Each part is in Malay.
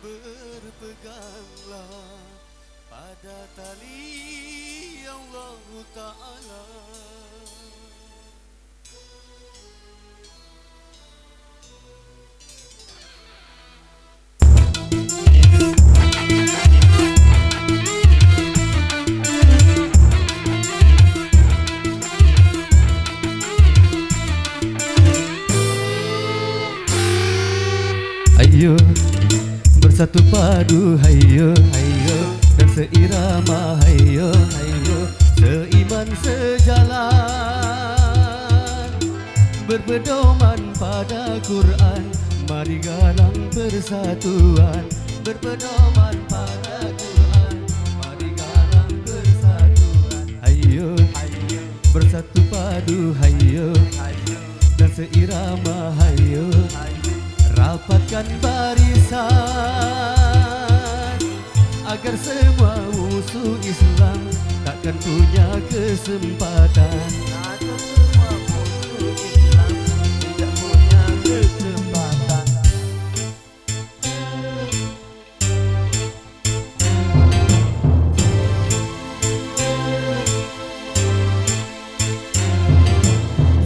Berpeganglah pada tali Allah Ta'ala. Ayo bersatu padu, hayo, hayo, dan seirama, hayo, hayo, seiman sejalan, berpedoman pada Quran, mari galang persatuan. Berpedoman pada Quran, mari galang persatuan. Hayo, hayo, bersatu padu, hayo, hayo, dan seirama, hayo, hayo, rapatkan barisan agar semua musuh Islam takkan punya kesempatan. Agar semua musuh Islam tidak punya kesempatan.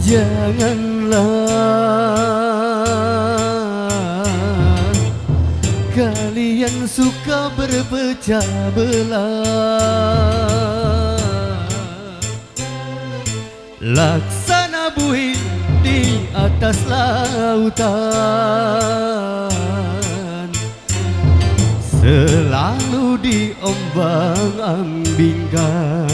Janganlah kalian suka berpecah belah, laksana buih di atas lautan, selalu diombang-ambingkan.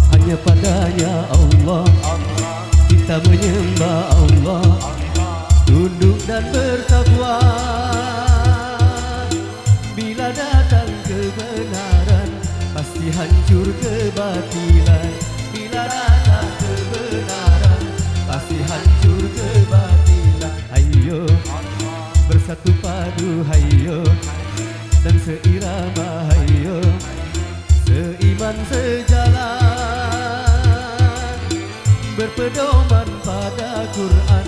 Hanya padanya Allah, kita menyembah Allah, tunduk dan bertakwa. Bila datang kebenaran, pasti hancur kebatilan. Bila datang kebenaran, pasti hancur kebatilan. Hayo bersatu padu, hayo, dan seirama, hayo, seiman sejalan, berpedoman pada Quran,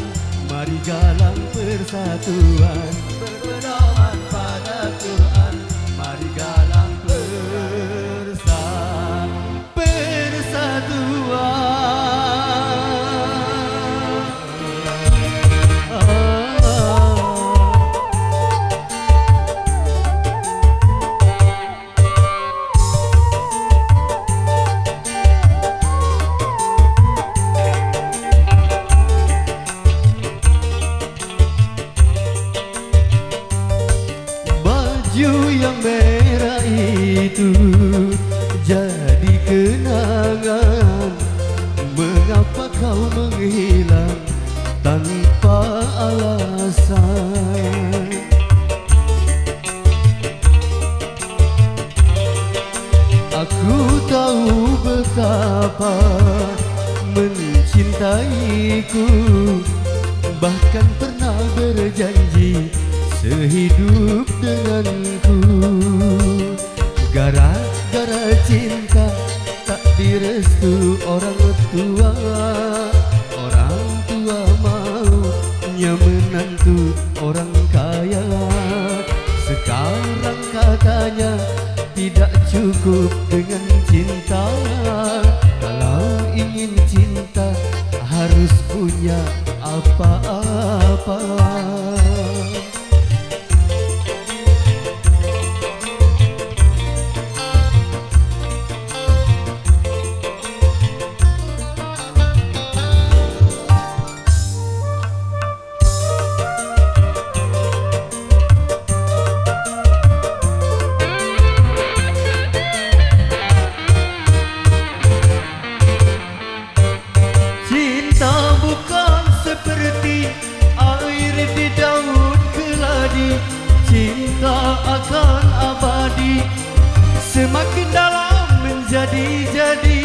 mari galang persatuan. Berpedoman pada Quran, mari galang persatuan. jadi kenangan. Mengapa kau menghilang tanpa alasan? Aku tahu betapa mencintaiku, bahkan pernah berjanji sehidup denganku. Gara-gara cinta tak direstu orang tua. Orang tua maunya menantu orang kaya. Sekarang katanya tidak cukup dengan cinta. Kalau ingin cinta harus punya apa-apa. Cinta akan abadi, semakin dalam menjadi-jadi.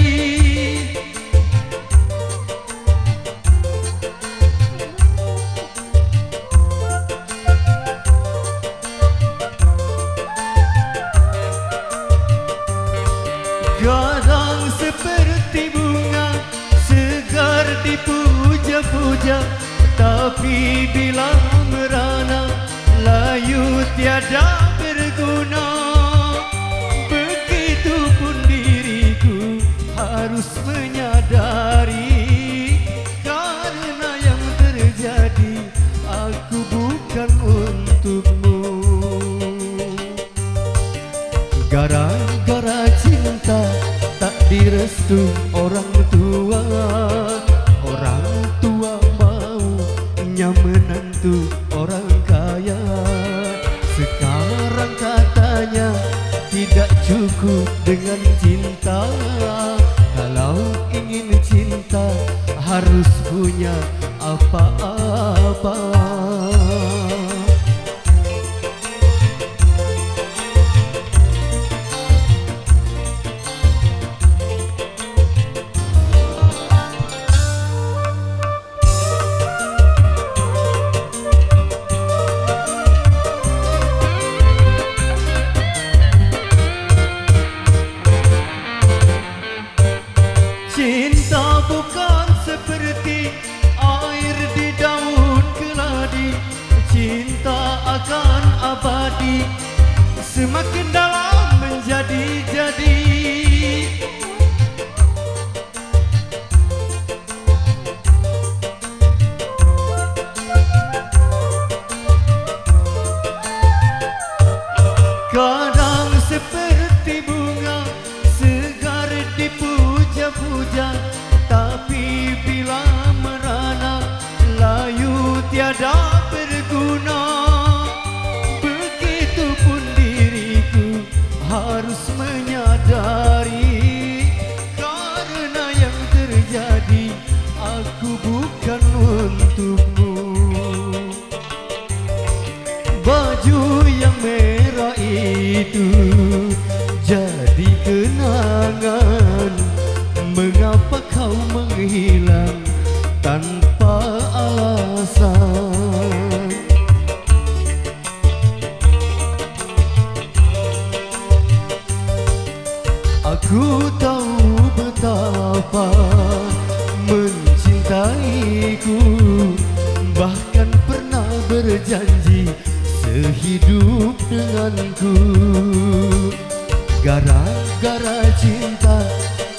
Kadang seperti bunga segar dipuja-puja, tapi bila merana layu tiada berguna. Begitupun diriku harus menyadari, karena yang terjadi aku bukan untukmu. Gara-gara cinta tak direstu orang tua. Orang tua maunya menantu orang kaya. Sekarang katanya tidak cukup dengan cinta. Kalau ingin cinta harus punya apa-apa. Cinta bukan seperti air di daun keladi. Cinta akan abadi, semakin dalam menjadi-jadi. Kadang seperti bunga segar dipuja-puja, tapi bila merana layu tiada berguna. Begitupun diriku harus menyadari, karena yang terjadi aku bukan untukmu. Baju yang merah itu jadi kenangan. Mengapa kau menghilang tanpa alasan? Aku tahu betapa mencintaiku, bahkan pernah berjanji sehidup denganku. Gara-gara cinta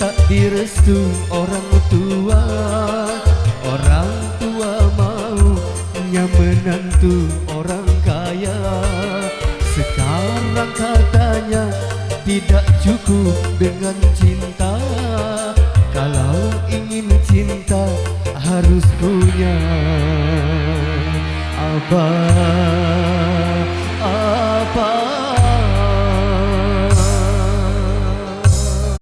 tak direstu orang tua. Orang tua maunya menantu orang kaya. Sekarang katanya tidak cukup dengan cinta. Kalau ingin cinta harus punya apa?